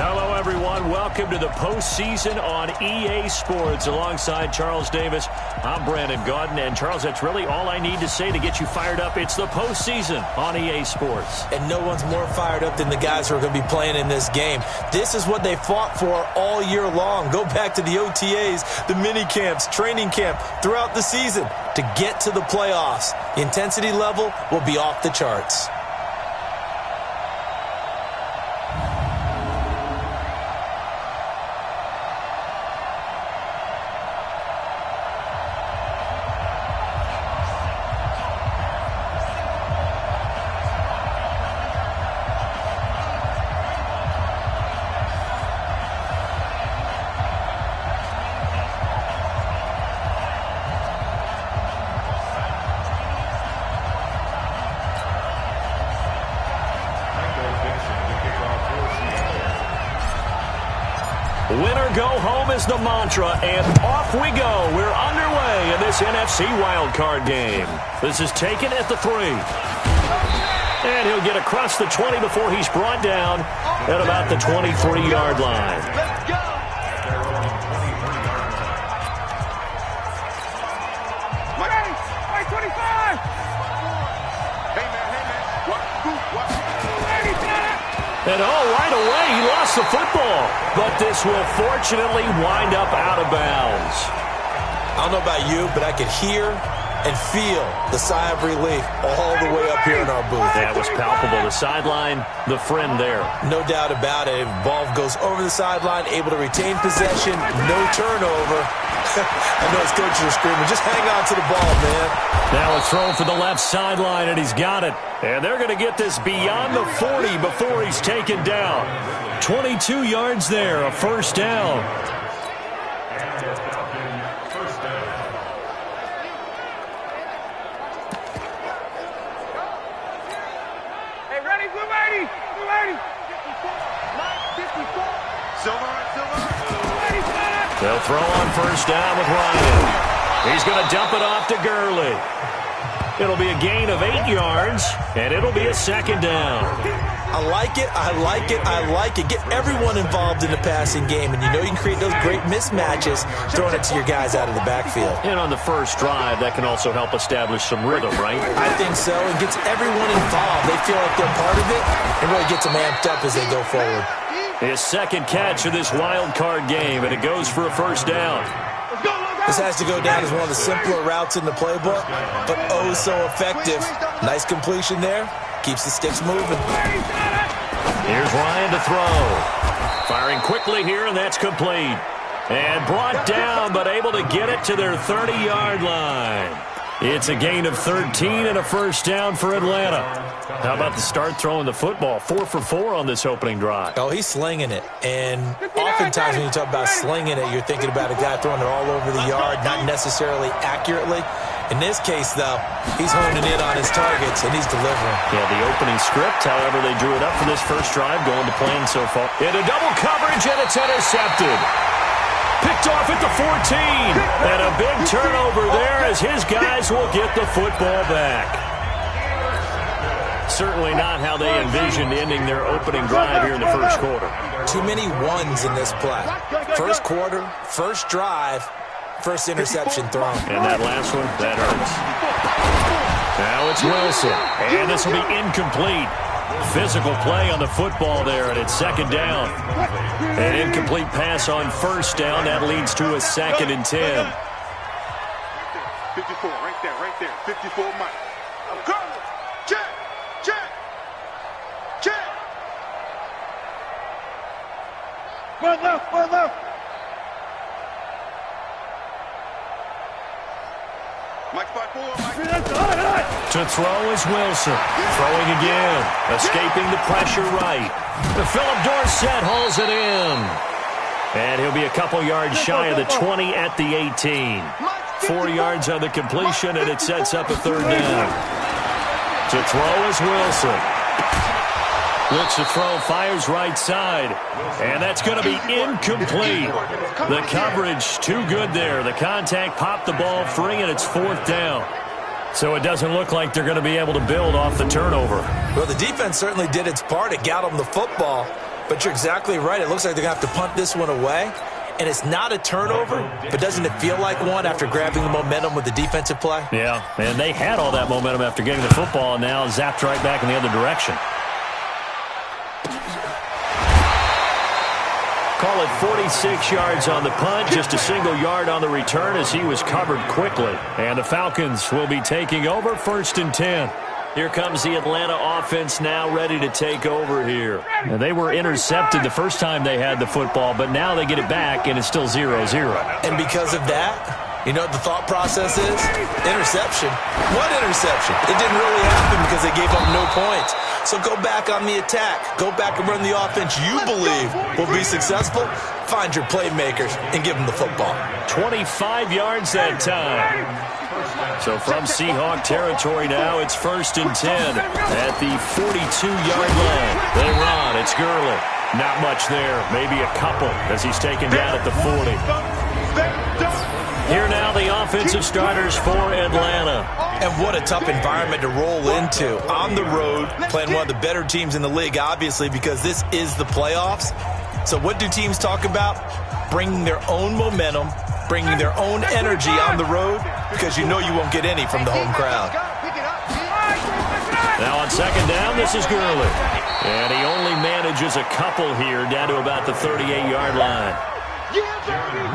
Hello, everyone. Welcome to the postseason on EA Sports. Alongside Charles Davis, I'm Brandon Gaudin. And, Charles, that's really all I need to say to get you fired up. It's the postseason on EA Sports. And no one's more fired up than the guys who are going to be playing in this game. This is what they fought for all year long. Go back to the OTAs, the mini camps, training camp, throughout the season to get to the playoffs. The intensity level will be off the charts. Winner go home is the mantra, and off we go. We're underway in this NFC wildcard game. This is taken at the 3. And he'll get across the 20 before he's brought down at about the 23-yard line. Let's go! Mike 25! Hey, man. What? And right away, he lost the football. But this will fortunately wind up out of bounds. I don't know about you, but I could hear and feel the sigh of relief all the way up here in our booth. That was palpable. The sideline, the friend there. No doubt about it. Ball goes over the sideline, able to retain possession, no turnover. I know his coaches are screaming, just hang on to the ball, man. Now a throw for the left sideline, and he's got it. And they're going to get this beyond the 40 before he's taken down. 22 yards there, a first down. Hey, ready, Blue 80! Silver. They'll throw on first down with Ryan. He's going to dump it off to Gurley. It'll be a gain of 8 yards, and it'll be a second down. I like it. Get everyone involved in the passing game, and you know you can create those great mismatches throwing it to your guys out of the backfield. And on the first drive, that can also help establish some rhythm, right? I think so. It gets everyone involved. They feel like they're part of it, and really gets them amped up as they go forward. His second catch of this wild card game, and it goes for a first down. This has to go down as one of the simpler routes in the playbook, but oh so effective. Nice completion there. Keeps the sticks moving. Here's Ryan to throw. Firing quickly here, and that's complete. And brought down, but able to get it to their 30-yard line. It's a gain of 13 and a first down for Atlanta. How about the start throwing the football? 4 for 4 on this opening drive. Oh, he's slinging it. And oftentimes when you talk about slinging it, you're thinking about a guy throwing it all over the yard, not necessarily accurately. In this case, though, he's honing in on his targets, and he's delivering. Yeah, the opening script, however, they drew it up for this first drive, going to plan so far. Into double coverage, and it's intercepted. Picked off at the 14. And a big turnover there as his guys will get the football back. Certainly not how they envisioned ending their opening drive here in the first quarter. Too many ones in this play. First quarter, first drive, first interception thrown. And that last one, that hurts. Now it's Wilson. And this will be incomplete. Physical play on the football there, and it's second down. An incomplete pass on first down. That leads to a 2nd and 10. 54, right there. 54, Mike. I'm coming. Check. One left. Mike, 5-4, To throw is Wilson. Throwing again. Escaping the pressure right. Philip Dorsett hauls it in. And he'll be a couple yards shy of the 20 at the 18. 4 yards on the completion, and it sets up a third down. To throw is Wilson. Looks to throw, fires right side. And that's going to be incomplete. The coverage too good there. The contact popped the ball free, and it's 4th down. So it doesn't look like they're going to be able to build off the turnover. Well, the defense certainly did its part. It got them the football. But you're exactly right. It looks like they're going to have to punt this one away. And it's not a turnover, but doesn't it feel like one after grabbing the momentum with the defensive play? Yeah, and they had all that momentum after getting the football, and now zapped right back in the other direction. Call it 46 yards on the punt, just a single yard on the return as he was covered quickly. And the Falcons will be taking over 1st and 10. Here comes the Atlanta offense now ready to take over here. And they were intercepted the first time they had the football, but now they get it back, and it's still 0-0. And because of that, you know what the thought process is? Interception. What interception? It didn't really happen because they gave up no points. So go back on the attack. Go back and run the offense you believe will be successful. Find your playmakers and give them the football. 25 yards that time. So from Seahawk territory now, it's 1st and 10 at the 42-yard line. They run. It's Gurley. Not much there. Maybe a couple as he's taken down at the 40. Here now the offensive starters for Atlanta. And what a tough environment to roll into. On the road, playing one of the better teams in the league, obviously, because this is the playoffs. So what do teams talk about? Bringing their own momentum, bringing their own energy on the road, because you know you won't get any from the home crowd. Now on 2nd down, this is Gurley. And he only manages a couple here down to about the 38-yard line.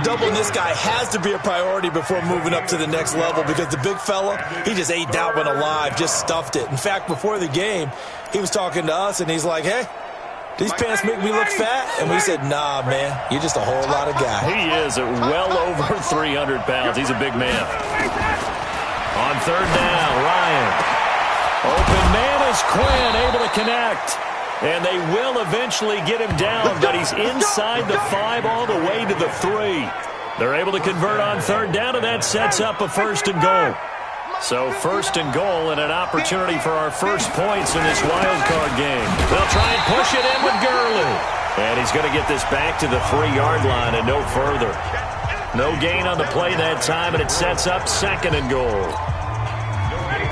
Doubling this guy has to be a priority before moving up to the next level because the big fella, he just ate that one alive, just stuffed it. In fact, before the game, he was talking to us, and he's like, hey, these pants make me look fat? And we said, nah, man, you're just a whole lot of guy. He is at well over 300 pounds. He's a big man. On 3rd down, Ryan. Open man is Quinn, able to connect. And they will eventually get him down, but he's inside the 5 all the way to the 3. They're able to convert on 3rd down, and that sets up a 1st and goal. So 1st and goal and an opportunity for our first points in this wild card game. They'll try and push it in with Gurley. And he's going to get this back to the 3-yard line and no further. No gain on the play that time, and it sets up 2nd and goal.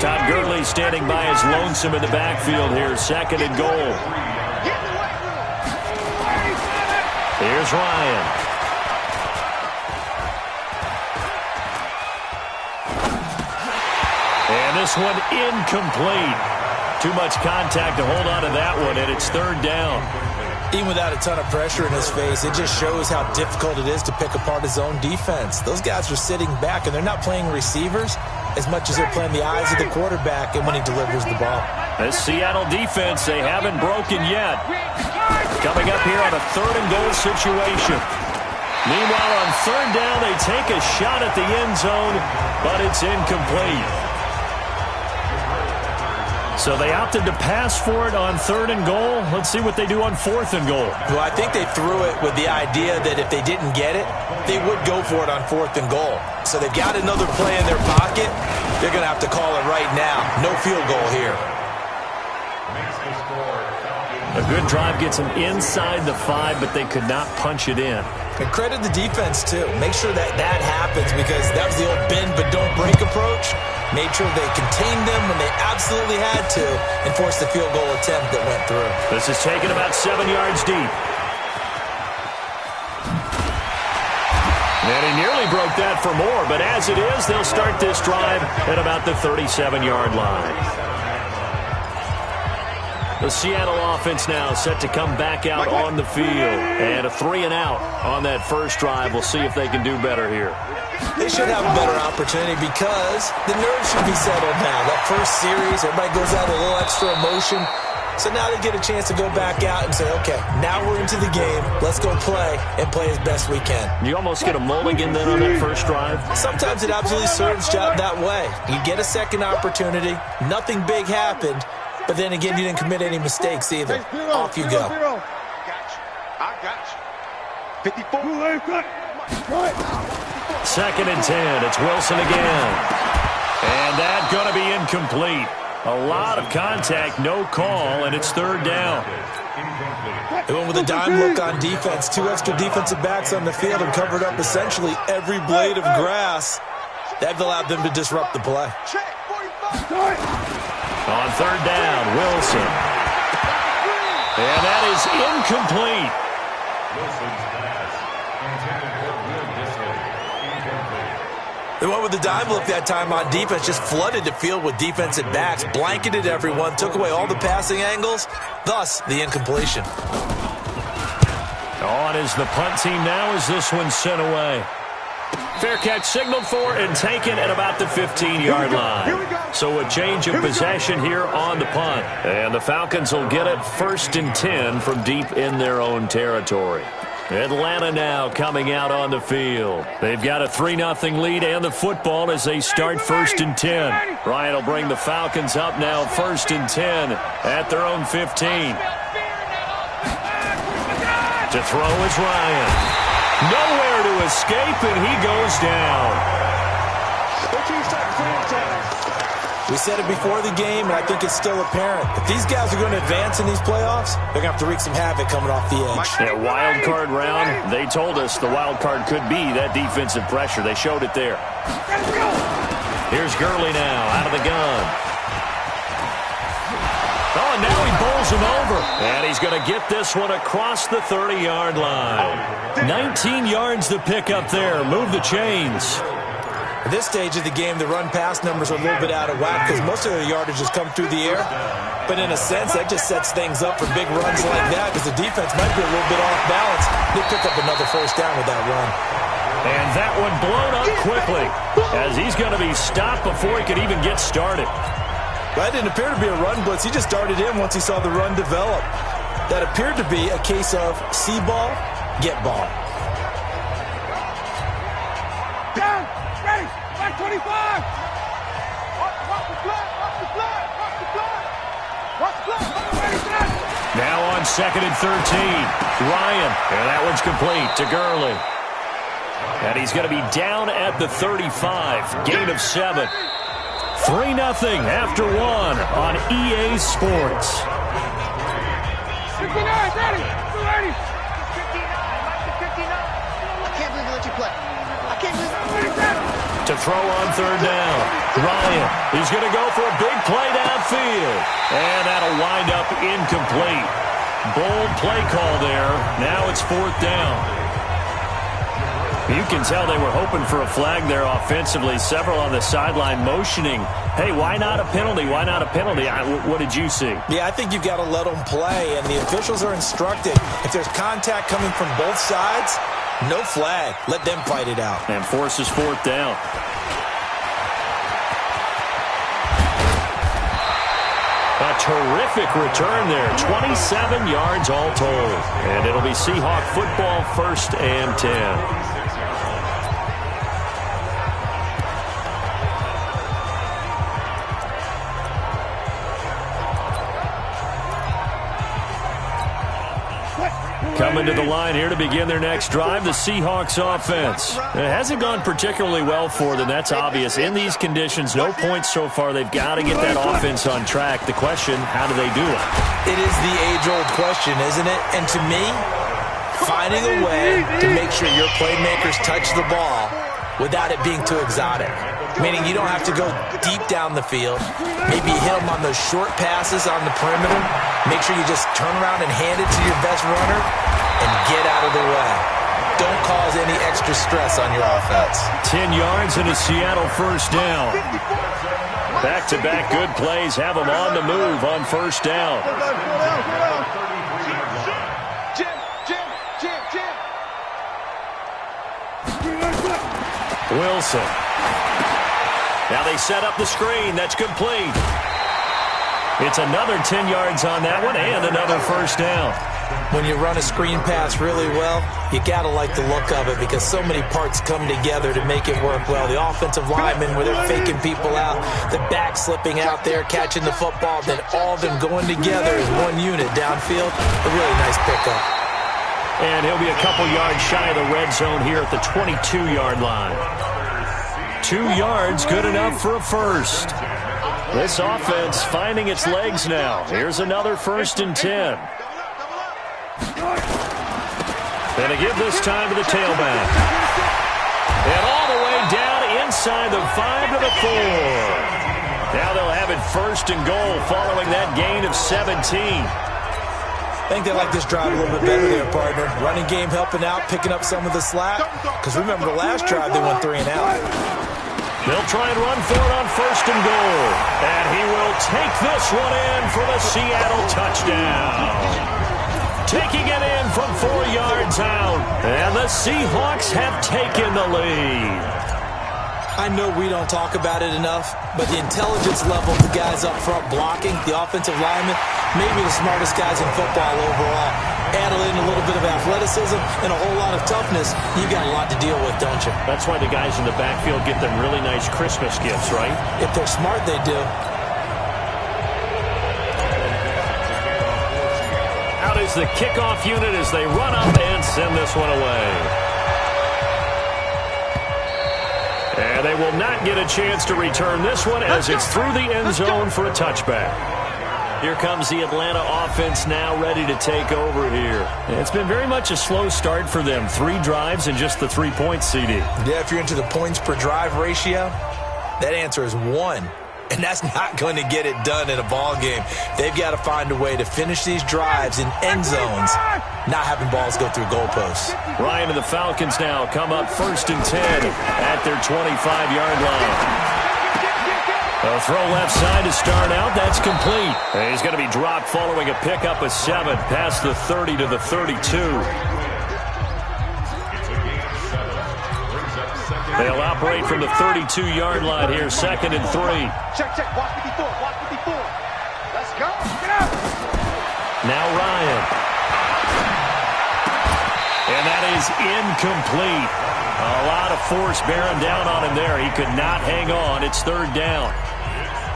Todd Gurley standing by his lonesome in the backfield here. 2nd and goal. Here's Ryan. And this one incomplete. Too much contact to hold on to that one, and it's 3rd down. Even without a ton of pressure in his face, it just shows how difficult it is to pick apart his own defense. Those guys are sitting back, and they're not playing receivers as much as they're playing the eyes of the quarterback and when he delivers the ball. This Seattle defense, they haven't broken yet. Coming up here on a 3rd and goal situation. Meanwhile, on 3rd down, they take a shot at the end zone, but it's incomplete. So they opted to pass for it on 3rd and goal. Let's see what they do on 4th and goal. Well, I think they threw it with the idea that if they didn't get it, they would go for it on 4th and goal. So they've got another play in their pocket. They're going to have to call it right now. No field goal here. A good drive gets them inside the 5, but they could not punch it in. And credit the defense, too. Make sure that happens because that was the old bend but don't break approach. Made sure they contained them when they absolutely had to and forced the field goal attempt that went through. This is taken about 7 yards deep. And he nearly broke that for more, but as it is, they'll start this drive at about the 37-yard line. The Seattle offense now set to come back out on the field. And a 3-and-out on that first drive. We'll see if they can do better here. They should have a better opportunity because the nerves should be settled now. That first series, everybody goes out with a little extra emotion. So now they get a chance to go back out and say, okay, now we're into the game. Let's go play and play as best we can. You almost get a mulligan then on that first drive? Sometimes it absolutely serves job that way. You get a second opportunity. Nothing big happened. But then again, you didn't commit any mistakes either. Off you go. I got you. 54. 2nd and 10. It's Wilson again. And that's going to be incomplete. A lot of contact, no call, and it's 3rd down. They went with a dime look on defense. 2 extra defensive backs on the field and covered up essentially every blade of grass. That allowed them to disrupt the play. On 3rd down, Wilson. And that is incomplete. They went with the dive look that time on defense, just flooded the field with defensive backs, blanketed everyone, took away all the passing angles, thus the incompletion. On is the punt team now as this one's sent away. Fair catch signaled for and taken at about the 15-yard line. So a change of possession here on the punt. And the Falcons will get it 1st and 10 from deep in their own territory. Atlanta now coming out on the field. They've got a 3-0 lead and the football as they start 1st and 10. Ryan will bring the Falcons up now 1st and 10 at their own 15. To throw is Ryan. Nowhere to escape, and he goes down. We said it before the game, and I think it's still apparent. If these guys are going to advance in these playoffs, they're going to have to wreak some havoc coming off the edge. Yeah, wild card round, they told us the wild card could be that defensive pressure. They showed it there. Here's Gurley now, out of the gun. Oh, now he bowls him over. And he's going to get this one across the 30-yard line. 19 yards to pick up there. Move the chains. At this stage of the game, the run-pass numbers are a little bit out of whack because most of the yardage has come through the air. But in a sense, that just sets things up for big runs like that because the defense might be a little bit off balance. They pick up another 1st down with that run. And that one blown up quickly as he's going to be stopped before he could even get started. That didn't appear to be a run blitz. He just darted in once he saw the run develop. That appeared to be a case of see ball, get ball. Down, ready, back 25. Watch the flag, watch the flag, watch the flag. Watch the flag, now on 2nd and 13. Ryan, and that one's complete to Gurley. And he's going to be down at the 35. Gain of 7. 3-0 after 1 on EA Sports. 59, ready, 280. 59, I can't believe they let you play. I can't believe it. To throw on 3rd down. Ryan, he's going to go for a big play downfield. And that'll wind up incomplete. Bold play call there. Now it's 4th down. You can tell they were hoping for a flag there offensively. Several on the sideline motioning, hey, why not a penalty? Why not a penalty? What did you see? Yeah, I think you've got to let them play, and the officials are instructed. If there's contact coming from both sides, no flag. Let them fight it out. And forces 4th down. A terrific return there. 27 yards all told. And it'll be Seahawk football 1st and 10. Coming to the line here to begin their next drive, the Seahawks offense. It hasn't gone particularly well for them, that's obvious. In these conditions, no points so far. They've got to get that offense on track. The question, how do they do it? It is the age-old question, isn't it? And to me, finding a way to make sure your playmakers touch the ball without it being too exotic. Meaning you don't have to go deep down the field. Maybe hit them on those short passes on the perimeter. Make sure you just turn around and hand it to your best runner and get out of the way. Don't cause any extra stress on your offense. 10 yards and a Seattle 1st down. Back-to-back good plays have them on the move on 1st down. Wilson. Now they set up the screen. That's complete. It's another 10 yards on that one and another 1st down. When you run a screen pass really well, you got to like the look of it because so many parts come together to make it work well. The offensive linemen where they're faking people out, the back slipping out there, catching the football, then all of them going together as one unit downfield. A really nice pickup. And he'll be a couple yards shy of the red zone here at the 22-yard line. 2 yards, good enough for a 1st. This offense finding its legs now. Here's another 1st and 10. And to give this time to the tailback. And all the way down inside the 5 to the 4. Now they'll have it 1st and goal following that gain of 17. I think they like this drive a little bit better there, partner. Running game helping out, picking up some of the slack. Because remember, the last drive, they went 3 and out. They'll try and run for it on 1st and goal. And he will take this one in for the Seattle touchdown. Taking it in from 4 yards out. And the Seahawks have taken the lead. I know we don't talk about it enough, but the intelligence level of the guys up front blocking, the offensive linemen, maybe the smartest guys in football overall. Add in a little bit of athleticism and a whole lot of toughness, you got a lot to deal with, don't you? That's why the guys in the backfield get them really nice Christmas gifts, right? If they're smart, they do. Out is the kickoff unit as they run up and send this one away. And they will not get a chance to return this one as it's through the end zone for a touchback. Here comes the Atlanta offense now ready to take over here. It's been very much a slow start for them. 3 drives and just the 3 points, CD. Yeah, if you're into the points per drive ratio, that answer is 1. And that's not going to get it done in a ball game. They've got to find a way to finish these drives in end zones, not having balls go through goalposts. Ryan and the Falcons now come up 1st and 10 at their 25-yard line. A throw left side to start out. That's complete. He's going to be dropped following a pickup of 7 past the 30 to the 32. They'll operate from the 32-yard line here, 2nd and 3. Check. Watch 54. Let's go. Get out. Now Ryan. And that is incomplete. A lot of force bearing down on him there. He could not hang on. It's 3rd down.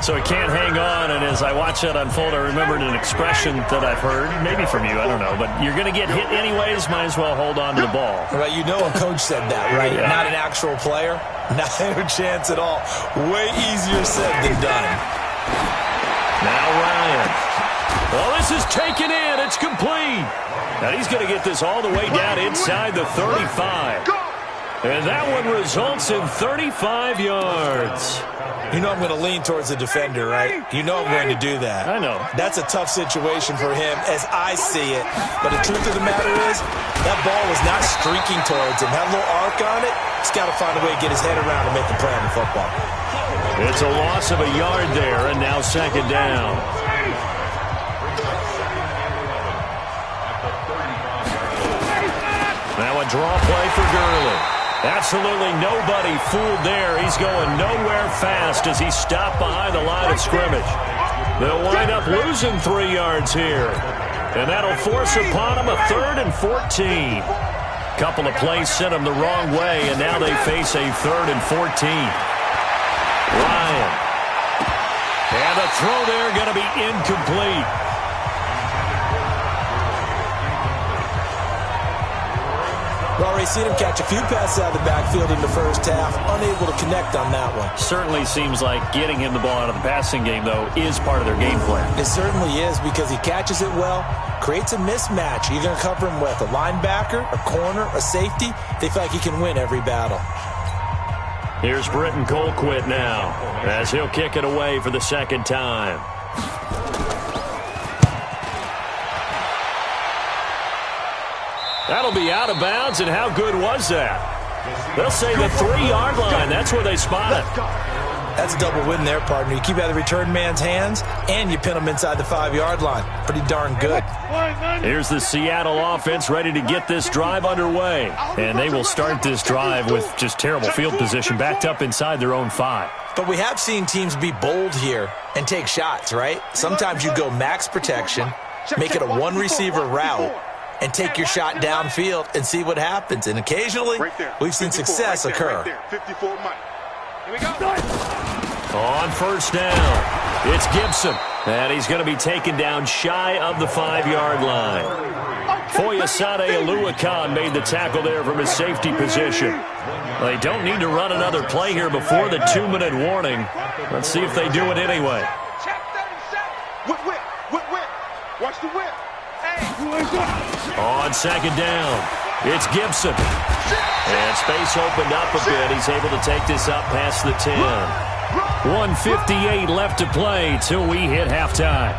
So he can't hang on, and as I watch that unfold, I remembered an expression that I've heard, maybe from you, I don't know, but you're going to get hit anyways, might as well hold on to the ball. Well, you know a coach said that, right? Yeah. Not an actual player. Not a chance at all. Way easier said than done. Now Ryan. Well, this is taken in. It's complete. Now he's going to get this all the way down inside the 35. And that one results in 35 yards. You know I'm going to lean towards the defender, right? You know I'm going to do that. I know. That's a tough situation for him as I see it. But the truth of the matter is, that ball was not streaking towards him. Had a little arc on it. He's got to find a way to get his head around and make a play on the football. It's a loss of a yard there, and now 2nd down. Now a draw play for Gurley. Absolutely nobody fooled there. He's going nowhere fast as he stopped behind the line of scrimmage. They'll wind up losing 3 yards here. And that'll force upon him a 3rd and 14. Couple of plays sent him the wrong way, and now they face a 3rd and 14. Ryan. And the throw there going to be incomplete. We've already seen him catch a few passes out of the backfield in the first half, unable to connect on that one. Certainly seems like getting him the ball out of the passing game, though, is part of their game plan. It certainly is because he catches it well, creates a mismatch. You're going to cover him with a linebacker, a corner, a safety. They feel like he can win every battle. Here's Britton Colquitt now as he'll kick it away for the 2nd time. That'll be out of bounds, and how good was that? They'll say the 3-yard line. That's where they spot it. That's a double win there, partner. You keep out of the return man's hands, and you pin him inside the 5-yard line. Pretty darn good. Here's the Seattle offense ready to get this drive underway. And they will start this drive with just terrible field position, backed up inside their own 5. But we have seen teams be bold here and take shots, right? Sometimes you go max protection, make it a one-receiver route, and take your shot downfield and see what happens. And occasionally, we've seen success occur. 54 Mike. Here we go. On 1st down, it's Gibson. And he's going to be taken down shy of the 5-yard line. Foyesade Oluwakan made the tackle there from his safety position. They don't need to run another play here before the 2-minute warning. Let's see if they do it anyway. Whip. Watch the whip. On 2nd down, it's Gibson. And space opened up a bit. He's able to take this up past the 10. 1:58 left to play till we hit halftime.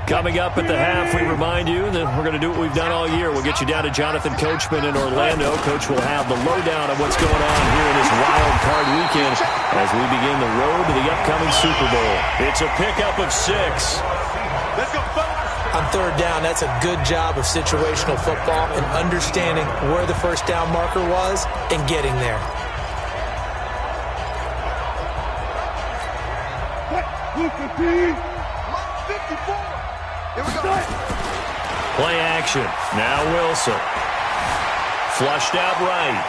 Coming up at the half, we remind you that we're going to do what we've done all year. We'll get you down to Jonathan Coachman in Orlando. Coach will have the lowdown of what's going on here in this wild card weekend as we begin the road to the upcoming Super Bowl. It's a pickup of 6. Let's go, folks. On third down, that's a good job of situational football and understanding where the first down marker was and getting there. Here we go. Play action. Now Wilson. Flushed out right.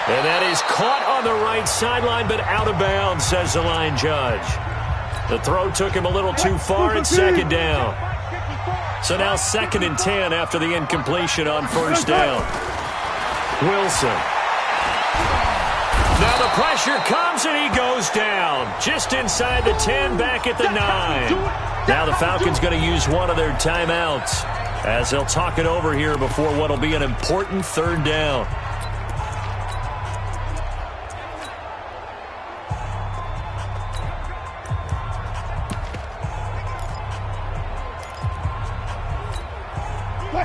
And that is caught on the right sideline, but out of bounds, says the line judge. The throw took him a little too far at second down. So now 2nd and 10 after the incompletion on first down. Wilson. Now the pressure comes and he goes down. Just inside the 10, back at the 9. Now the Falcons going to use one of their timeouts as they'll talk it over here before what will be an important third down.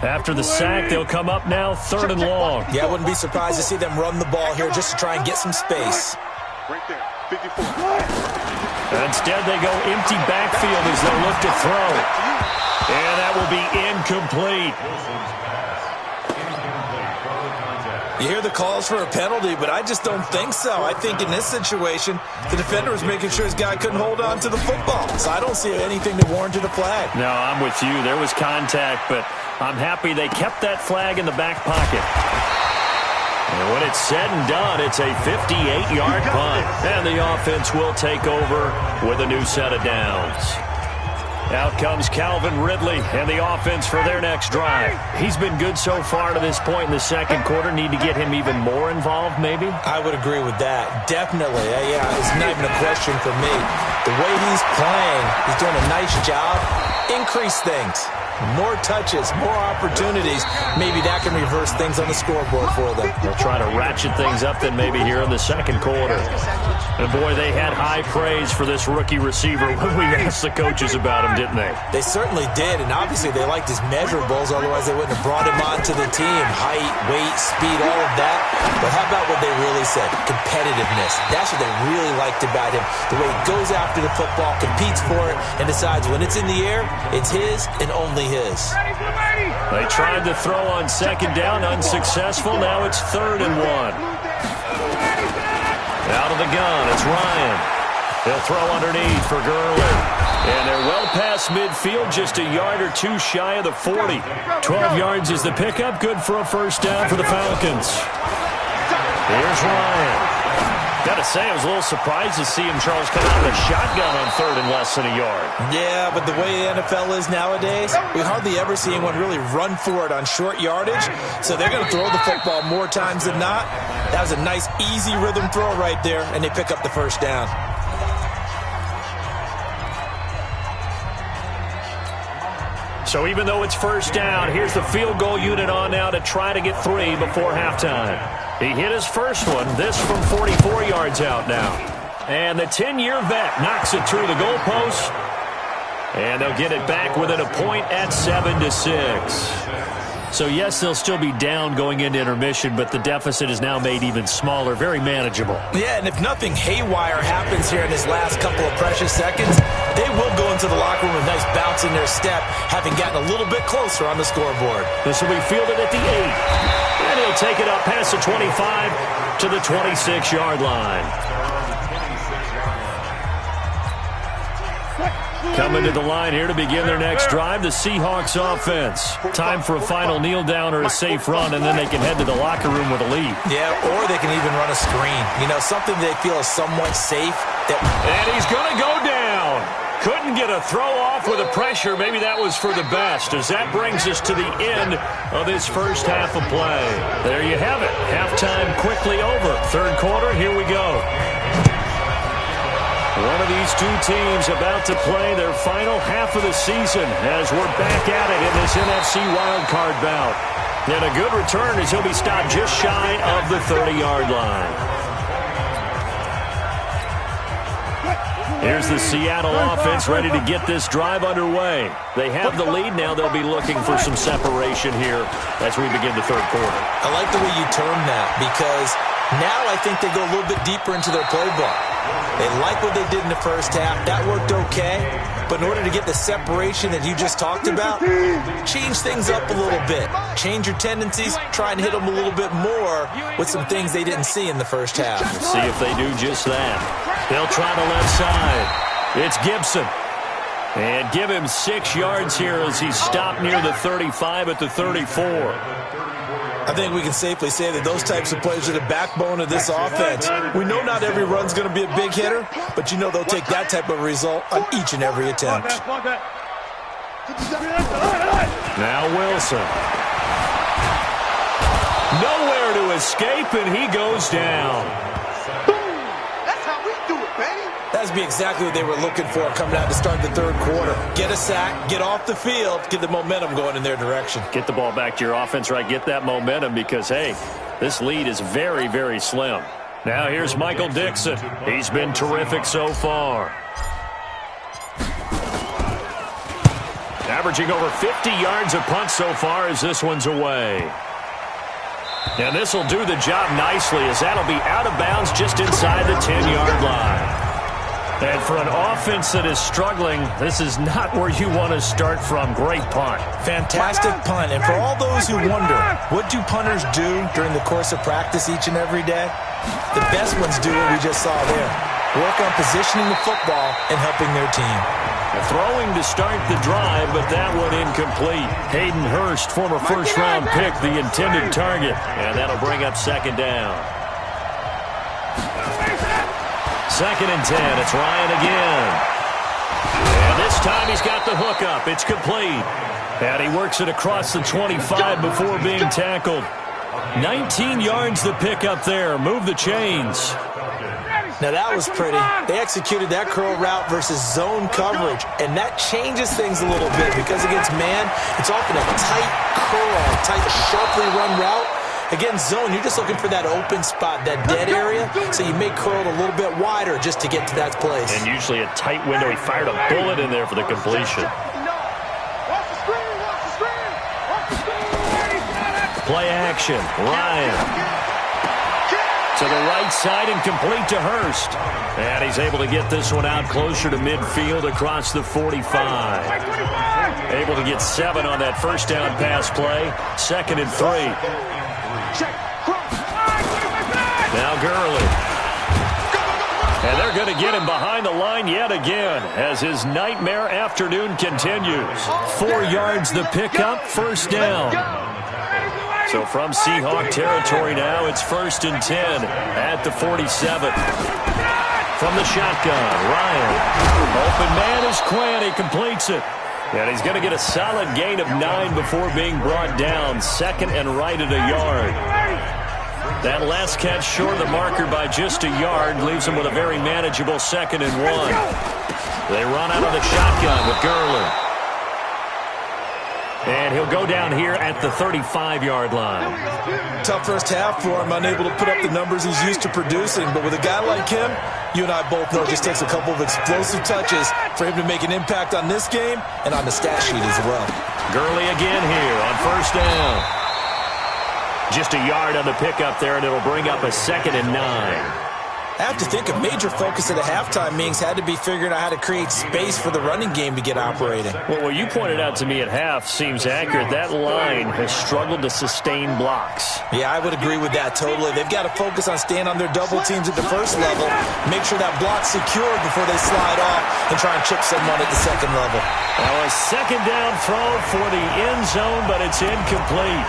After the sack, they'll come up now 3rd and long. Yeah, I wouldn't be surprised to see them run the ball here just to try and get some space. Right there, 54. Instead, they go empty backfield as they look to throw. And that will be incomplete. You hear the calls for a penalty, but I just don't think so. I think in this situation, the defender was making sure his guy couldn't hold on to the football. So I don't see anything to warrant a flag. No, I'm with you. There was contact, but I'm happy they kept that flag in the back pocket. And when it's said and done, it's a 58-yard punt. And the offense will take over with a new set of downs. Out comes Calvin Ridley and the offense for their next drive. He's been good so far to this point in the second quarter. Need to get him even more involved, maybe? I would agree with that. Definitely. Yeah, it's not even a question for me. The way he's playing, he's doing a nice job. Increase things. More touches, more opportunities. Maybe that can reverse things on the scoreboard for them. They'll try to ratchet things up then maybe here in the second quarter. And boy, they had high praise for this rookie receiver when we asked the coaches about him, didn't they? They certainly did, and obviously they liked his measurables, otherwise they wouldn't have brought him onto the team. Height, weight, speed, all of that. But how about what they really said? Competitiveness. That's what they really liked about him. The way he goes after the football, competes for it, and decides when it's in the air, it's his and only his. They tried to throw on second down, unsuccessful. Now it's 3rd and 1. Out of the gun, it's Ryan. They'll throw underneath for Gurley. And they're well past midfield, just a yard or two shy of the 40. 12 yards is the pickup, good for a first down for the Falcons. Here's Ryan. Got to say, I was a little surprised to see him, Charles, come out of the shotgun on 3rd and less than a yard. Yeah, but the way the NFL is nowadays, we hardly ever see anyone really run for it on short yardage. So they're going to throw the football more times than not. That was a nice, easy rhythm throw right there, and they pick up the first down. So even though it's first down, here's the field goal unit on now to try to get 3 before halftime. He hit his first one, this from 44 yards out now. And the 10-year vet knocks it through the goalpost. And they'll get it back within a point at 7-6. So, yes, they'll still be down going into intermission, but the deficit is now made even smaller, very manageable. Yeah, and if nothing haywire happens here in this last couple of precious seconds, they will go into the locker room with a nice bounce in their step, having gotten a little bit closer on the scoreboard. This will be fielded at the 8. And he'll take it up past the 25 to the 26-yard line. Coming to the line here to begin their next drive, the Seahawks offense. Time for a final kneel down or a safe run, and then they can head to the locker room with a lead. Yeah, or they can even run a screen. You know, something they feel is somewhat safe. And he's going to go down. Couldn't get a throw off with the pressure. Maybe that was for the best, as that brings us to the end of this first half of play. There you have it. Halftime quickly over. Third quarter, here we go. One of these two teams about to play their final half of the season as we're back at it in this NFC wildcard bout. And a good return as he'll be stopped just shy of the 30-yard line. Here's the Seattle offense ready to get this drive underway. They have the lead now. They'll be looking for some separation here as we begin the third quarter. I like the way you term that because now I think they go a little bit deeper into their playbook. They like what they did in the first half. That worked okay. But in order to get the separation that you just talked about, change things up a little bit. Change your tendencies. Try and hit them a little bit more with some things they didn't see in the first half. Let's see if they do just that. They'll try the left side. It's Gibson. And give him 6 yards here as he's stopped near the 35 at the 34. I think we can safely say that those types of plays are the backbone of this offense. We know not every run's going to be a big hitter, but you know they'll take that type of result on each and every attempt. Now Wilson. Nowhere to escape, and he goes down. That's how we do it, baby. That'd be exactly what they were looking for coming out to start the third quarter. Get a sack, get off the field, get the momentum going in their direction. Get the ball back to your offense, right? Get that momentum because, hey, this lead is very, very slim. Now here's Michael Dixon. He's been terrific so far. Averaging over 50 yards a punt so far as this one's away. And this will do the job nicely as that'll be out of bounds just inside the 10-yard line. And for an offense that is struggling, this is not where you want to start from. Great punt. Fantastic punt. And for all those who wonder, what do punters do during the course of practice each and every day? The best ones do what we just saw there. Work on positioning the football and helping their team. Throwing to start the drive, but that one incomplete. Hayden Hurst, former first-round pick, the intended target. And that'll bring up second down. 2nd and 10. It's Ryan again. And this time he's got the hook up. It's complete. And he works it across the 25 before being tackled. 19 yards to pick up there. Move the chains. Now that was pretty. They executed that curl route versus zone coverage, and that changes things a little bit because against man, it's often a tight curl, tight, sharply run route. Against zone, you're just looking for that open spot, that dead area, so you may curl it a little bit wider just to get to that place. And usually a tight window. He fired a bullet in there for the completion. Play action. Ryan. To the right side and complete to Hurst. And he's able to get this one out closer to midfield across the 45. Able to get 7 on that first down pass play. 2nd and 3. Now Gurley. And they're going to get him behind the line yet again as his nightmare afternoon continues. 4 yards the pickup, first down. So from Seahawk territory now, it's 1st and 10 at the 47. From the shotgun, Ryan. Open man is Quinn. He completes it. And he's going to get a solid gain of 9 before being brought down. 2nd and right at a yard. That last catch short of the marker by just a yard leaves him with a very manageable 2nd and 1. They run out of the shotgun with Gurley. And he'll go down here at the 35-yard line. Tough first half for him, unable to put up the numbers he's used to producing. But with a guy like him, you and I both know it just takes a couple of explosive touches for him to make an impact on this game and on the stat sheet as well. Gurley again here on first down. Just a yard on the pickup there, and it'll bring up a 2nd and 9. I have to think a major focus of the halftime meetings had to be figuring out how to create space for the running game to get operating. Well, what you pointed out to me at half seems accurate. That line has struggled to sustain blocks. Yeah, I would agree with that totally. They've got to focus on staying on their double teams at the first level, make sure that block's secured before they slide off and try and chip someone at the second level. Now a 2nd down throw for the end zone, but it's incomplete.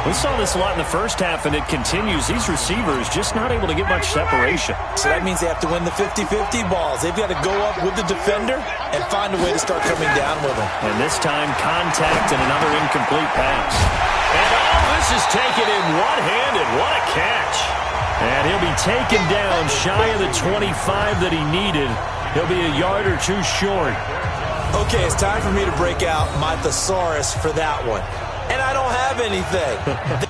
We saw this a lot in the first half, and it continues. These receivers just not able to get much separation. So that means they have to win the 50-50 balls. They've got to go up with the defender and find a way to start coming down with him. And this time, contact and another incomplete pass. And all this is taken in one-handed. What a catch. And he'll be taken down shy of the 25 that he needed. He'll be a yard or 2 short. Okay, it's time for me to break out my thesaurus for that one. And I don't have anything.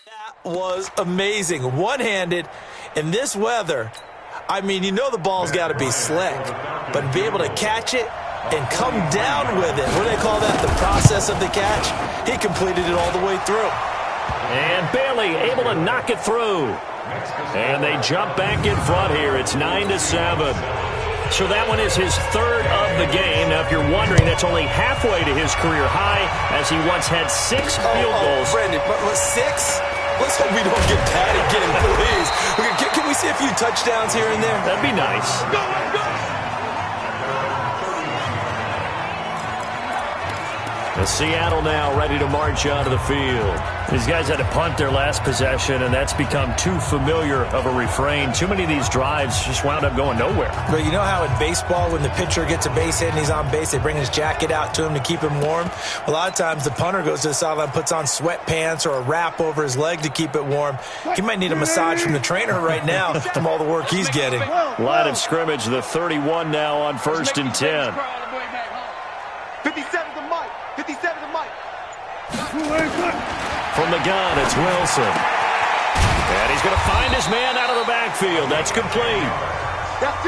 That was amazing. One-handed in this weather. I mean, you know the ball's got to be slick, but to be able to catch it and come down with it, what do they call that, the process of the catch? He completed it all the way through. And Bailey able to knock it through. And they jump back in front here. It's 9-7. So that one is his third of the game. Now, if you're wondering, that's only halfway to his career high, as he once had 6 field goals. Brandon, but 6? Let's hope we don't get that again, please. Can we see a few touchdowns here and there? That'd be nice. Seattle now ready to march onto the field. These guys had to punt their last possession, and that's become too familiar of a refrain. Too many of these drives just wound up going nowhere. But you know how in baseball, when the pitcher gets a base hit and he's on base, they bring his jacket out to him to keep him warm? A lot of times the punter goes to the sideline, puts on sweatpants or a wrap over his leg to keep it warm. He might need a massage from the trainer right now from all the work he's getting. Line of scrimmage, the 31 now on 1st and 10. 57 to Mike. 57 to Mike. From the gun, it's Wilson. And he's going to find his man out of the backfield. That's complete.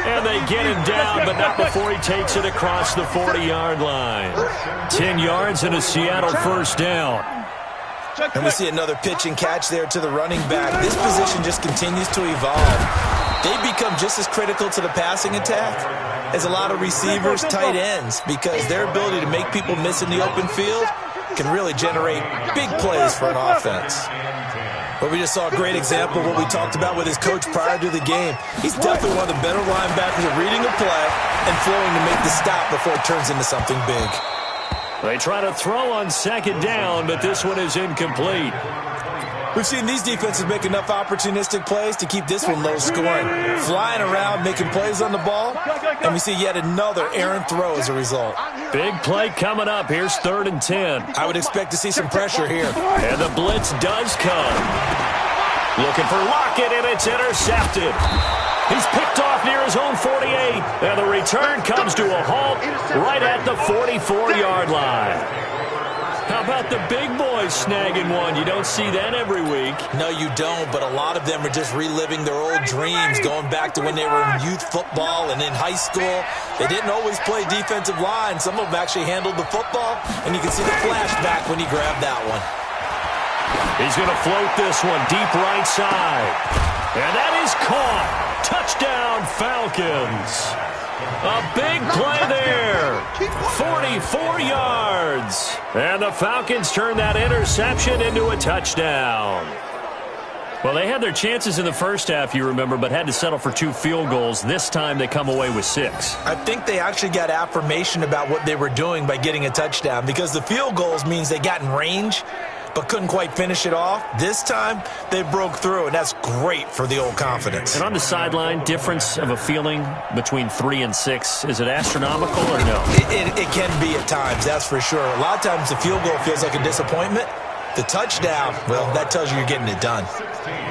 And they get him down, but not before he takes it across the 40-yard line. 10 yards and a Seattle first down. And we see another pitch and catch there to the running back. This position just continues to evolve. They become just as critical to the passing attack as a lot of receivers, tight ends, because their ability to make people miss in the open field can really generate big plays for an offense. But we just saw a great example of what we talked about with his coach prior to the game. He's definitely one of the better linebackers at reading a play and flowing to make the stop before it turns into something big. They try to throw on 2nd down, but this one is incomplete. We've seen these defenses make enough opportunistic plays to keep this one low scoring. Flying around, making plays on the ball, and we see yet another errant throw as a result. Big play coming up. Here's 3rd and 10. I would expect to see some pressure here. And the blitz does come. Looking for Lockett, and it's intercepted. He's picked off near his own 48, and the return comes to a halt right at the 44-yard line. How about the big boys snagging one? You don't see that every week. No, you don't, but a lot of them are just reliving their old dreams, going back to when they were in youth football and in high school. They didn't always play defensive line. Some of them actually handled the football, and you can see the flashback when he grabbed that one. He's going to float this one deep right side. And that is caught. Touchdown, Falcons. A big play there. 44 yards. And the Falcons turn that interception into a touchdown. Well, they had their chances in the first half, you remember, but had to settle for 2 field goals. This time they come away with 6. I think they actually got affirmation about what they were doing by getting a touchdown, because the field goals means they got in range but couldn't quite finish it off. This time, they broke through, and that's great for the old confidence. And on the sideline, difference of a feeling between 3 and 6, is it astronomical or no? It can be at times, that's for sure. A lot of times the field goal feels like a disappointment. The touchdown, well, that tells you you're getting it done.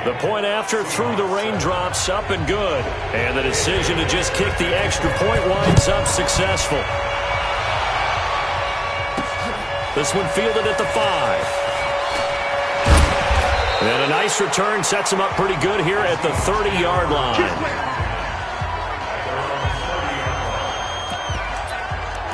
The point after through the raindrops, up and good. And the decision to just kick the extra point winds up successful. This one fielded at the 5. And a nice return sets him up pretty good here at the 30-yard line.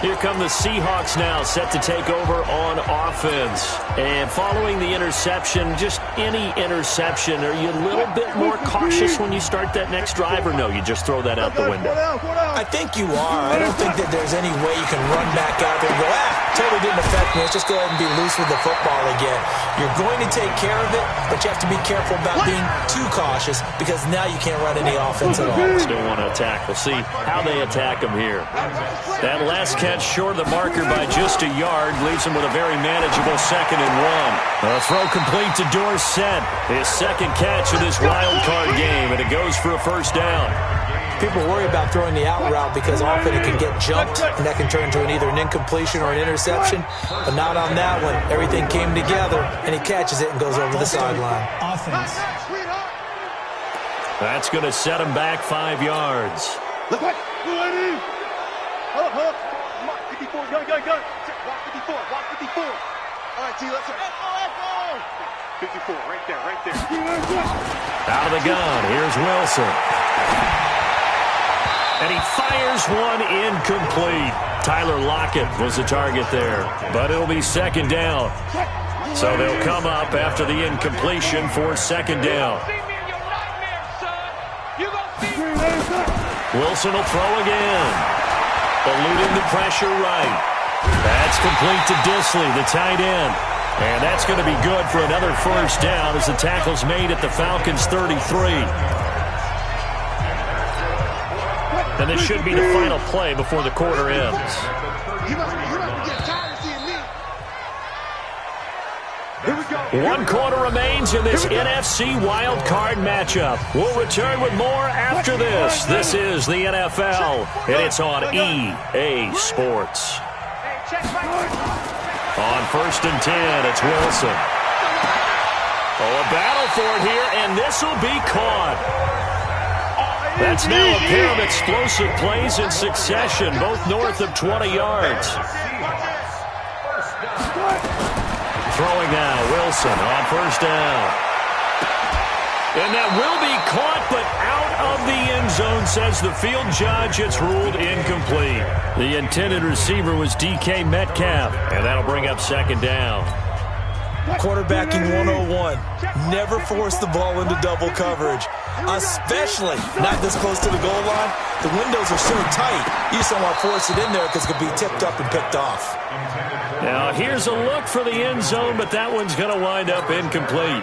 Here come the Seahawks now, set to take over on offense. And following the interception, just any interception, are you a little bit more cautious when you start that next drive, or no, you just throw that out the window? I think you are. I don't think that there's any way you can run back out there and go, totally didn't affect me. Let's just go ahead and be loose with the football again. You're going to take care of it, but you have to be careful about being too cautious, because now you can't run any offense at all. Still want to attack. We'll see how they attack him here. That last catch short of the marker by just a yard leaves him with a very manageable 2nd and 1. A throw complete to Dorsett. His 2nd catch of this wild card game, and it goes for a first down. People worry about throwing the out route because often it can get jumped, and that can turn into either an incompletion or an interception. But not on that one. Everything came together, and he catches it and goes over the sideline. Offense. That's going to set him back 5 yards. Look what? Hold up. 54, go. Walk 54. All right, T, let's go. 54, right there, right there. Out of the gun, here's Wilson. And he fires one incomplete. Tyler Lockett was the target there, but it'll be second down. So they'll come up after the incompletion for second down. Wilson will throw again. Eluding the pressure right. That's complete to Dissly, the tight end. And that's going to be good for another first down as the tackle's made at the Falcons' 33. And this should be the final play before the quarter ends. One quarter remains in this NFC Wild Card matchup. We'll return with more after this. This is the NFL, and it's on EA Sports. On 1st and 10, it's Wilson. Oh, a battle for it here, and this will be caught. That's now a pair of explosive plays in succession, both north of 20 yards. Throwing now, Wilson on 1st down. And that will be caught, but out of the end zone, says the field judge. It's ruled incomplete. The intended receiver was DK Metcalf, and that'll bring up second down. Quarterbacking 101. Never force the ball into double coverage, especially not this close to the goal line. The windows are so tight, you just don't want to force it in there because it could be tipped up and picked off. Now, here's a look for the end zone, but that one's going to wind up incomplete.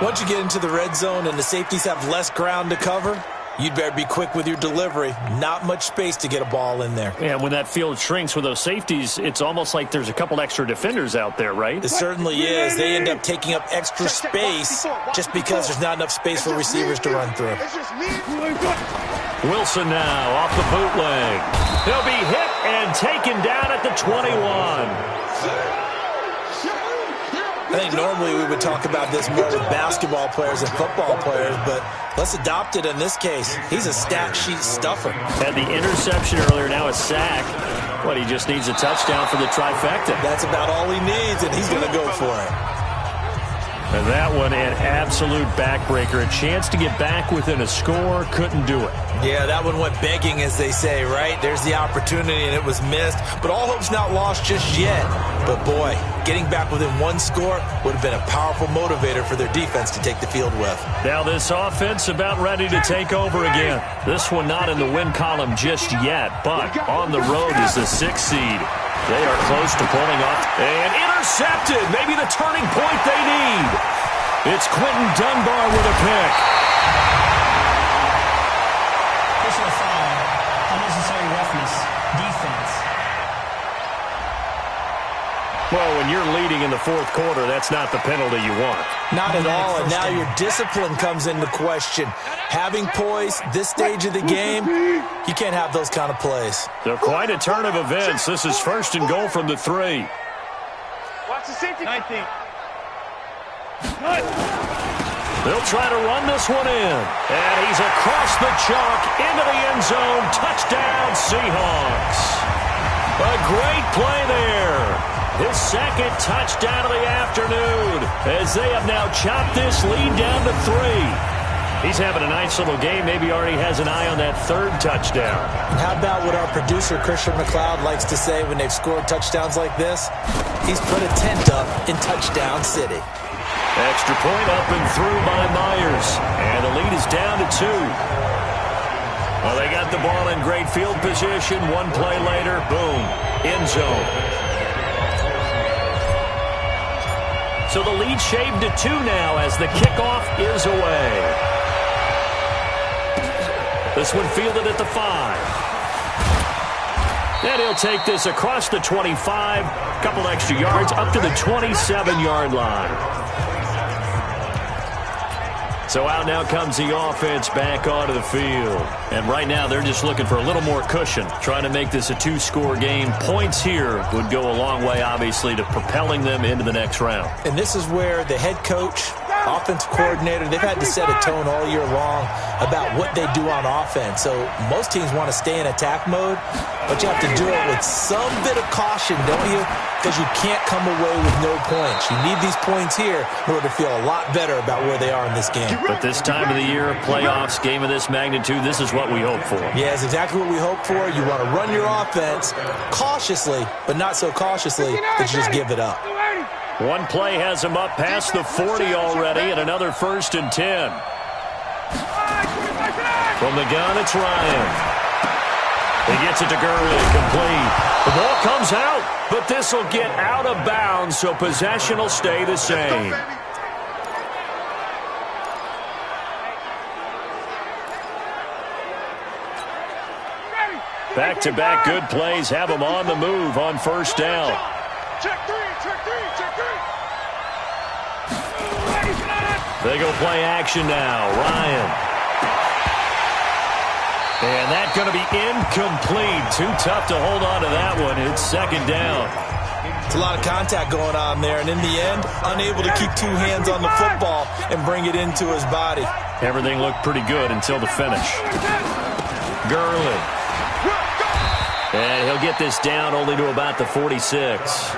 Once you get into the red zone and the safeties have less ground to cover, you'd better be quick with your delivery. Not much space to get a ball in there. Yeah, when that field shrinks with those safeties, it's almost like there's a couple extra defenders out there, right? It certainly is. They end up taking up extra space just because there's not enough space for receivers to run through. Wilson now off the bootleg. He'll be hit and taken down at the 21. I think normally we would talk about this more with basketball players and football players, but let's adopt it in this case. He's a stat sheet stuffer. Had the interception earlier, now a sack. But he just needs a touchdown for the trifecta. That's about all he needs, and he's going to go for it. And that one, an absolute backbreaker. A chance to get back within a score, couldn't do it. Yeah, that one went begging, as they say, right? There's the opportunity, and it was missed. But all hope's not lost just yet. But, boy, getting back within one score would have been a powerful motivator for their defense to take the field with. Now this offense about ready to take over again. This one not in the win column just yet, but on the road is the 6th seed. They are close to pulling off. And intercepted. Maybe the turning point they need. It's Quentin Dunbar with a pick. Personal foul. Unnecessary roughness. Defense. Well, when you're leading in the 4th quarter, that's not the penalty you want. Not at all, and now your discipline comes into question. Having poise this stage of the game, you can't have those kind of plays. They're quite a turn of events. This is 1st and goal from the 3. Watch the safety. 19. They'll try to run this one in. And he's across the chalk into the end zone. Touchdown, Seahawks. A great play there. His 2nd touchdown of the afternoon as they have now chopped this lead down to 3. He's having a nice little game. Maybe already has an eye on that 3rd touchdown. And how about what our producer, Christian McLeod, likes to say when they've scored touchdowns like this? He's put a tent up in Touchdown City. Extra point up and through by Myers. And the lead is down to 2. Well, they got the ball in great field position. One play later, boom, end zone. So the lead shaved to 2 now as the kickoff is away. This one fielded at the 5. And he'll take this across the 25, a couple extra yards, up to the 27-yard line. So out now comes the offense back onto the field. And right now they're just looking for a little more cushion, trying to make this a 2-score game. Points here would go a long way, obviously, to propelling them into the next round. And this is where the head coach offensive coordinator, they've had to set a tone all year long about what they do on offense. So most teams want to stay in attack mode, but you have to do it with some bit of caution, don't you? Because you can't come away with no points. You need these points here in order to feel a lot better about where they are in this game. But this time of the year, playoffs, game of this magnitude, this is what we hope for. Yeah, it's exactly what we hope for. You want to run your offense cautiously, but not so cautiously that you just give it up. One play has him up past the 40 already, and another 1st and 10. From the gun, it's Ryan. He gets it to Gurley, complete. The ball comes out, but this will get out of bounds, so possession will stay the same. Back-to-back good plays have him on the move on 1st down. Check three, check three, check three. They go play action now. Ryan. And that's going to be incomplete. Too tough to hold on to that one. It's 2nd down. It's a lot of contact going on there, and in the end, unable to keep 2 hands on the football and bring it into his body. Everything looked pretty good until the finish. Gurley. And he'll get this down only to about the 46.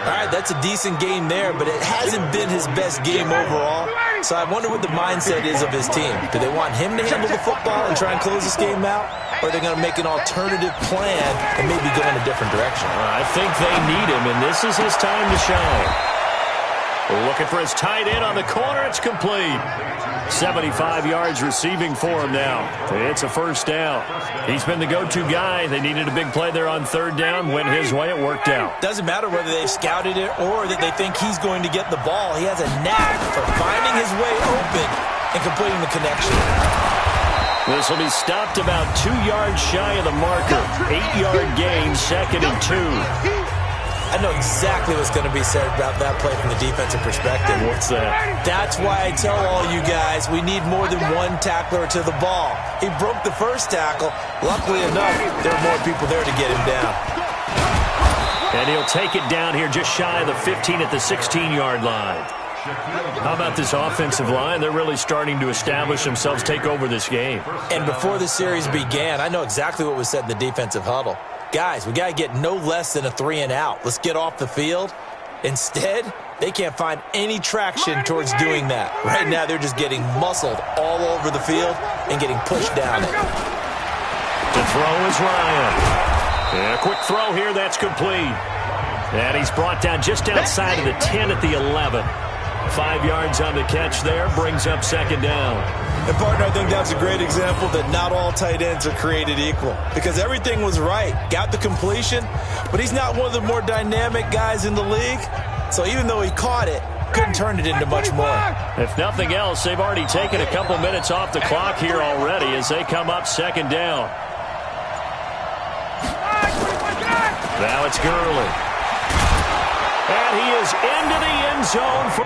All right, that's a decent game there, but it hasn't been his best game overall. So I wonder what the mindset is of his team. Do they want him to handle the football and try and close this game out? Or are they going to make an alternative plan and maybe go in a different direction? I think they need him, and this is his time to shine. Looking for his tight end on the corner. It's complete. 75 yards receiving for him now. It's a 1st down. He's been the go-to guy. They needed a big play there on 3rd down. Went his way. It worked out. Doesn't matter whether they've scouted it or that they think he's going to get the ball. He has a knack for finding his way open and completing the connection. This will be stopped about 2 yards shy of the marker. 8-yard gain, 2nd and 2. I know exactly what's going to be said about that play from the defensive perspective. What's that? That's why I tell all you guys we need more than one tackler to the ball. He broke the 1st tackle. Luckily enough, there are more people there to get him down. And he'll take it down here just shy of the 15 at the 16-yard line. How about this offensive line? They're really starting to establish themselves, take over this game. And before the series began, I know exactly what was said in the defensive huddle. Guys, we got to get no less than a 3-and-out. Let's get off the field. Instead, they can't find any traction towards doing that. Right now, they're just getting muscled all over the field and getting pushed down. To throw is Ryan. Yeah, quick throw here. That's complete. And he's brought down just outside of the 10 at the 11. 5 yards on the catch there. Brings up 2nd down. And, partner, I think that's a great example that not all tight ends are created equal. Because everything was right. Got the completion, but he's not one of the more dynamic guys in the league. So even though he caught it, couldn't turn it into much more. If nothing else, they've already taken a couple minutes off the clock here already as they come up 2nd down. Now it's Gurley. And he is into the end zone for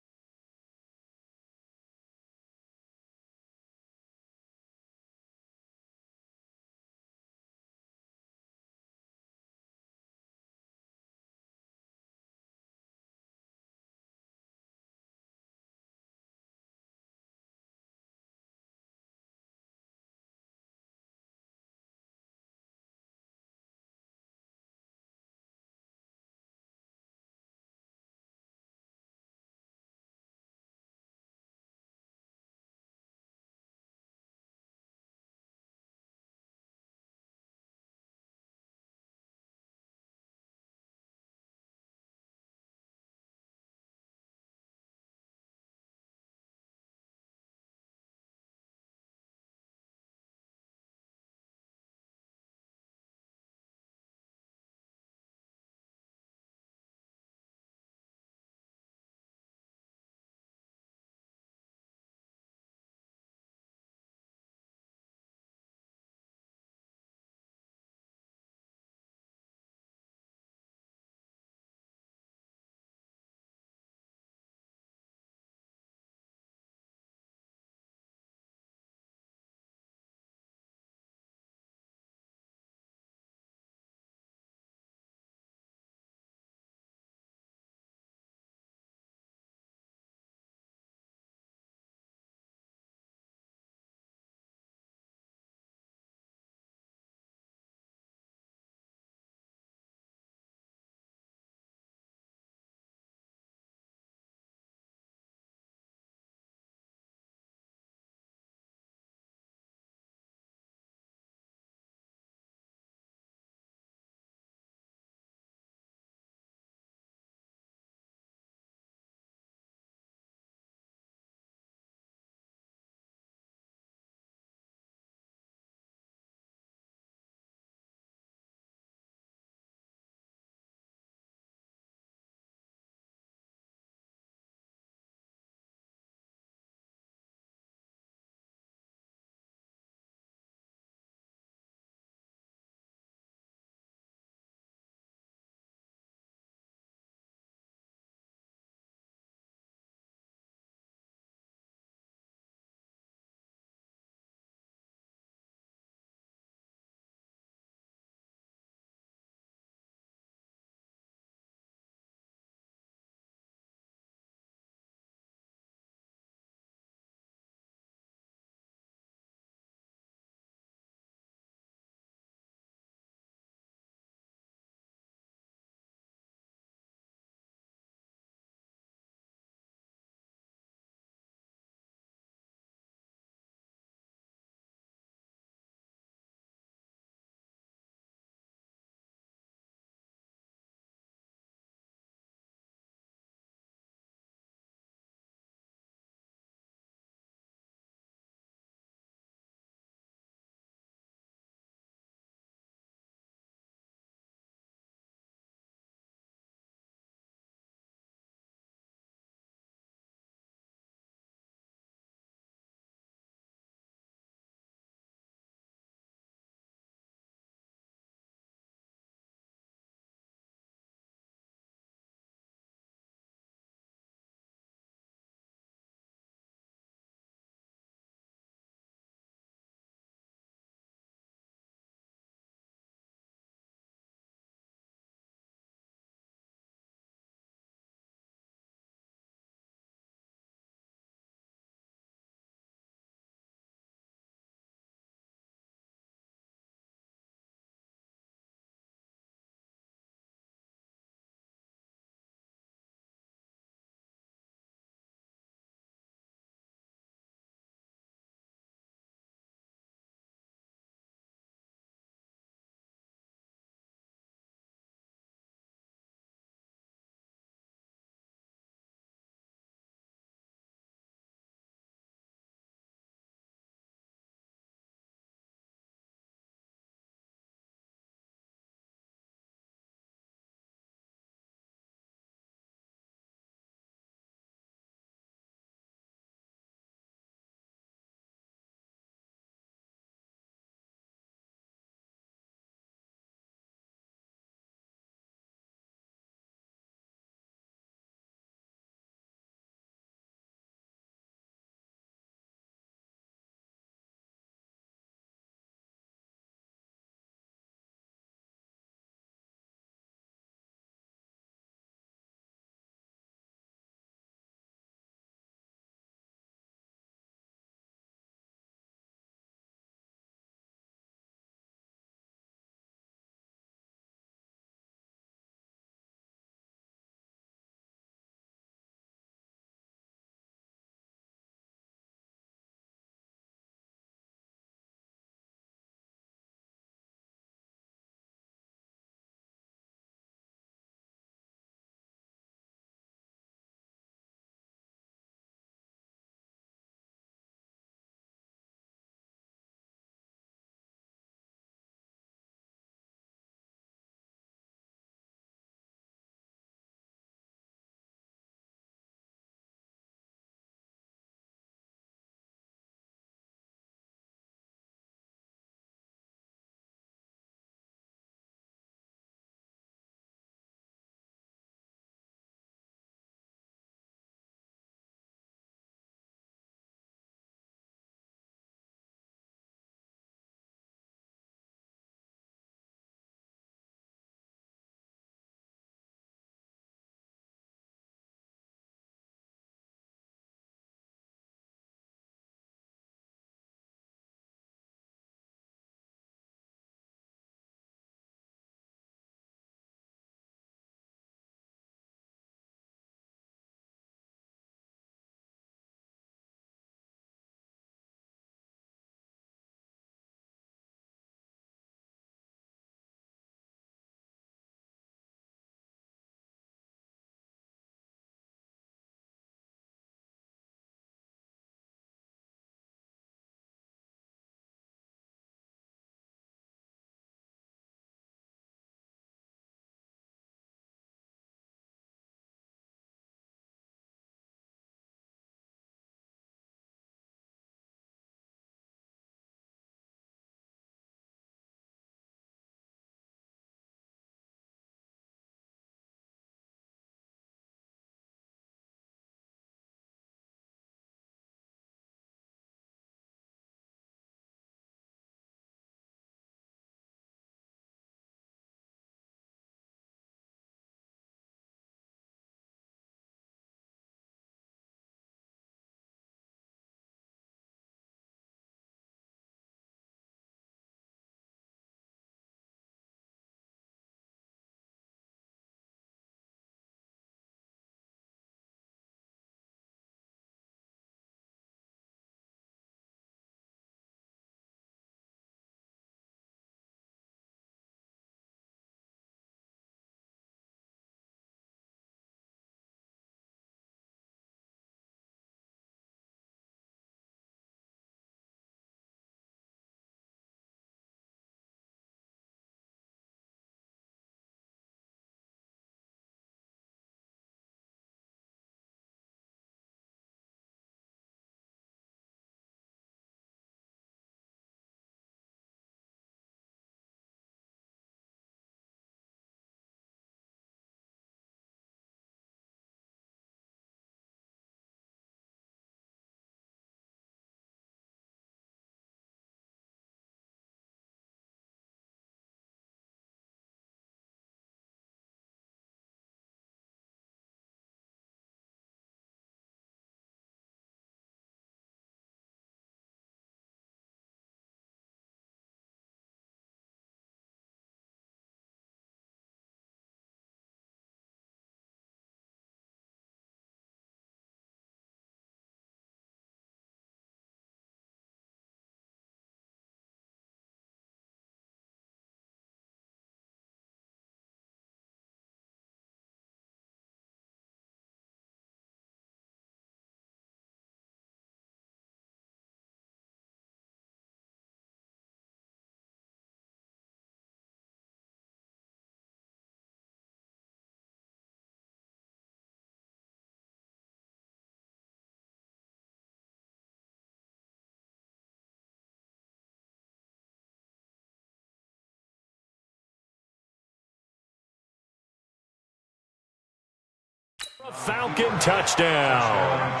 Falcon touchdown.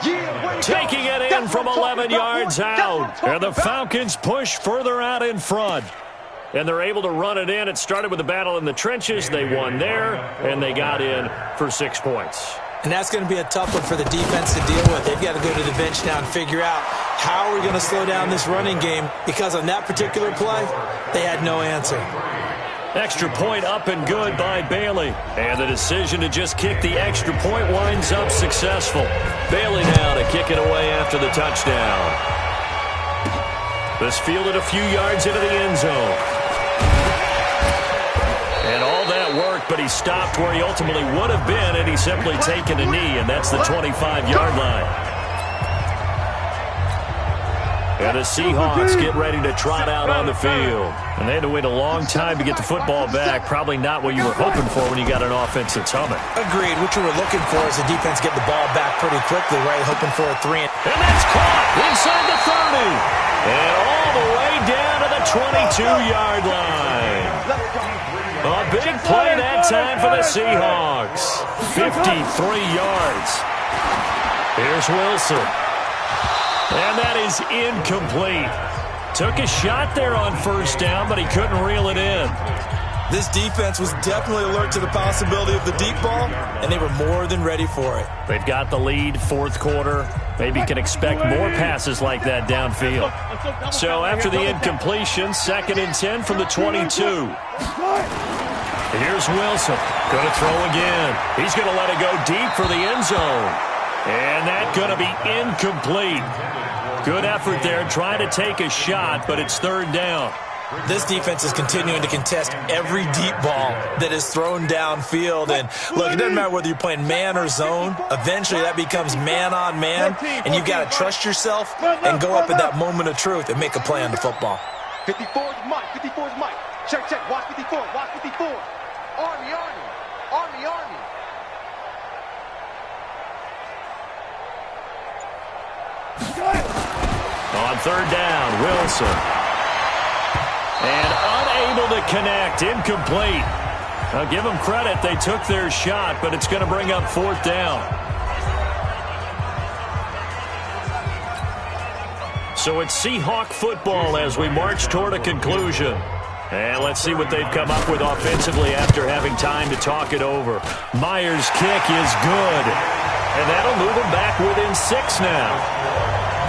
Taking it in from 11 yards out. And the Falcons push further out in front. And they're able to run it in. It started with a battle in the trenches. They won there, and they got in for 6 points. And that's going to be a tough one for the defense to deal with. They've got to go to the bench now and figure out how are we going to slow down this running game, because on that particular play, they had no answer. Extra point up and good by Bailey. And the decision to just kick the extra point winds up successful. Bailey now to kick it away after the touchdown. This fielded a few yards into the end zone. And all that worked, but he stopped where he ultimately would have been had he simply taken a knee, and that's the 25-yard line. And the Seahawks get ready to trot out on the field. And they had to wait a long time to get the football back. Probably not what you were hoping for when you got an offense that's humming. Agreed. What you were looking for is the defense get the ball back pretty quickly, right? Hoping for a 3. And that's caught inside the 30. And all the way down to the 22-yard line. A big play that time for the Seahawks. 53 yards. Here's Wilson. And that is incomplete. Took a shot there on first down, but he couldn't reel it in. This defense was definitely alert to the possibility of the deep ball, and they were more than ready for it. They've got the lead, fourth quarter. Maybe you can expect more passes like that downfield. So after the incompletion, 2nd and 10 from the 22. Here's Wilson. Going to throw again. He's going to let it go deep for the end zone. And that's going to be incomplete. Good effort there, trying to take a shot, but it's 3rd down. This defense is continuing to contest every deep ball that is thrown downfield. And look, it doesn't matter whether you're playing man or zone. Eventually that becomes man on man, and you've got to trust yourself and go up at that moment of truth and make a play on the football. 54 is Mike. 54 is Mike. Check, check. Watch 54. Watch 54. Army, Army. Army, Army. On 3rd down, Wilson. And unable to connect, incomplete. I'll give them credit, they took their shot, but it's going to bring up 4th down. So it's Seahawk football as we march toward a conclusion. And let's see what they've come up with offensively after having time to talk it over. Myers' kick is good. And that'll move them back within 6 now.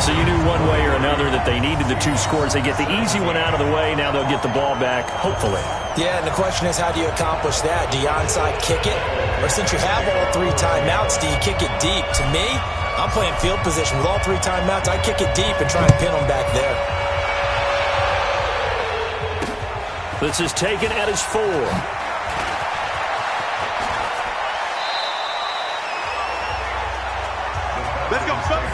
So you knew one way or another that they needed the 2 scores. They get the easy one out of the way. Now they'll get the ball back, hopefully. Yeah, and the question is, how do you accomplish that? Do you onside kick it? Or since you have all 3 timeouts, do you kick it deep? To me, I'm playing field position. With all 3 timeouts, I kick it deep and try and pin them back there. This is taken at his 4. Let's go, son.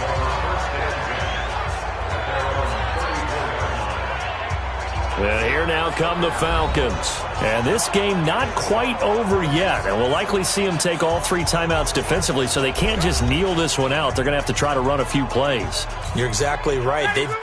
And here now come the Falcons. And this game not quite over yet. And we'll likely see them take all 3 timeouts defensively, so they can't just kneel this one out. They're going to have to try to run a few plays. You're exactly right. They've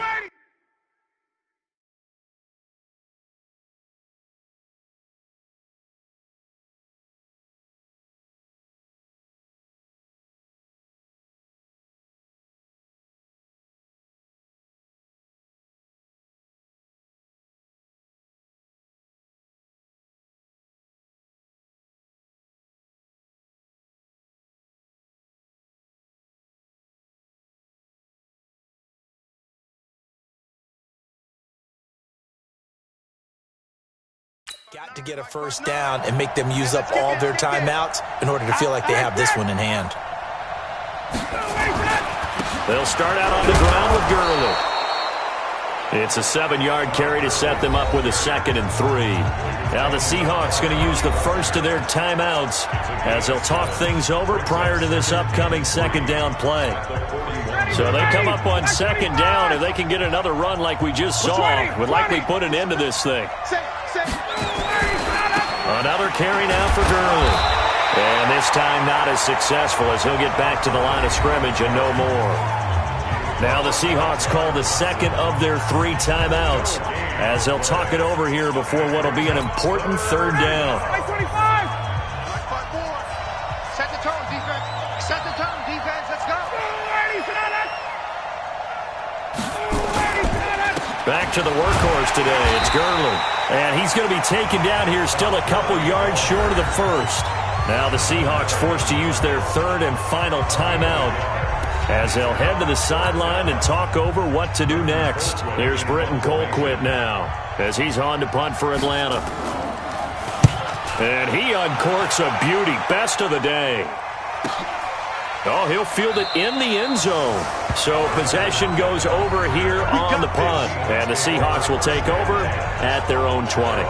got to get a first down and make them use up all their timeouts in order to feel like they have this one in hand. They'll start out on the ground with Gurley. It's a 7-yard carry to set them up with a 2nd and 3. Now the Seahawks going to use the first of their timeouts as they'll talk things over prior to this upcoming 2nd down play. So they come up on 2nd down. If they can get another run like we just saw, would likely put an end to this thing. Another carry now for Gurley. And this time not as successful as he'll get back to the line of scrimmage and no more. Now the Seahawks call the 2nd of their 3 timeouts as they'll talk it over here before what will be an important 3rd down. Set the tone, defense. Set Back to the workhorse today. It's Gurley. And he's going to be taken down here still a couple yards short of the first. Now the Seahawks forced to use their third and final timeout as they'll head to the sideline and talk over what to do next. Here's Britton Colquitt now as he's on to punt for Atlanta. And he uncorks a beauty. Best of the day. Oh, he'll field it in the end zone. So possession goes over here on the punt. And the Seahawks will take over at their own 20.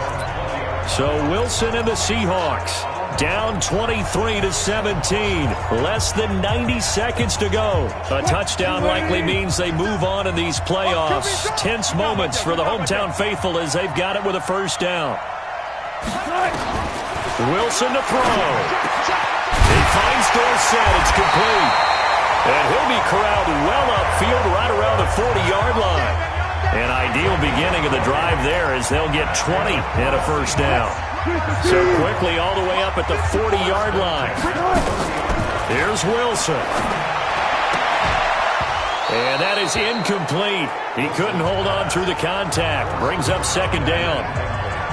So Wilson and the Seahawks down 23-17. Less than 90 seconds to go. A touchdown likely means they move on in these playoffs. Tense moments for the hometown faithful as they've got it with a first down. Wilson to throw. He finds Dorsett. It's complete. And he'll be corralled well upfield right around the 40-yard line. An ideal beginning of the drive there as they'll get 20 and a first down. So quickly all the way up at the 40-yard line. Here's Wilson. And that is incomplete. He couldn't hold on through the contact. Brings up second down.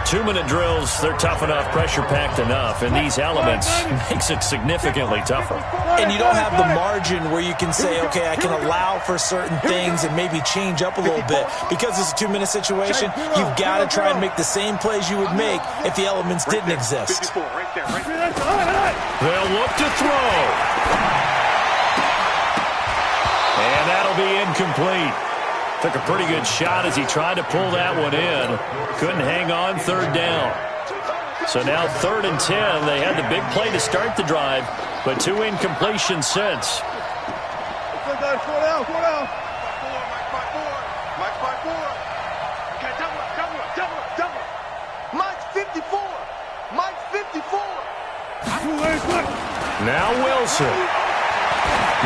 2-minute drills, they're tough enough, pressure-packed enough, and these elements makes it significantly tougher. And you don't have the margin where you can say, okay, I can allow for certain things and maybe change up a little bit. Because it's a 2-minute situation, you've got to try and make the same plays you would make if the elements didn't exist. They'll look to throw. And that'll be incomplete. Took a pretty good shot as he tried to pull that one in. Couldn't hang on, third down. So now 3rd and 10. They had the big play to start the drive, but 2 incompletions since. Slow down. Mike 54. Okay, double up. Mike 54. Now Wilson.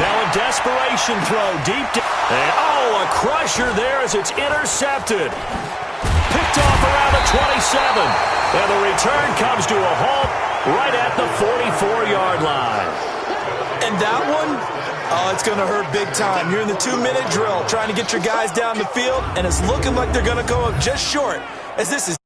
Now a desperation throw deep down. And, a crusher there as it's intercepted. Picked off around the 27. And the return comes to a halt right at the 44-yard line. And that one, it's going to hurt big time. You're in the 2-minute drill trying to get your guys down the field, and it's looking like they're going to go up just short as this is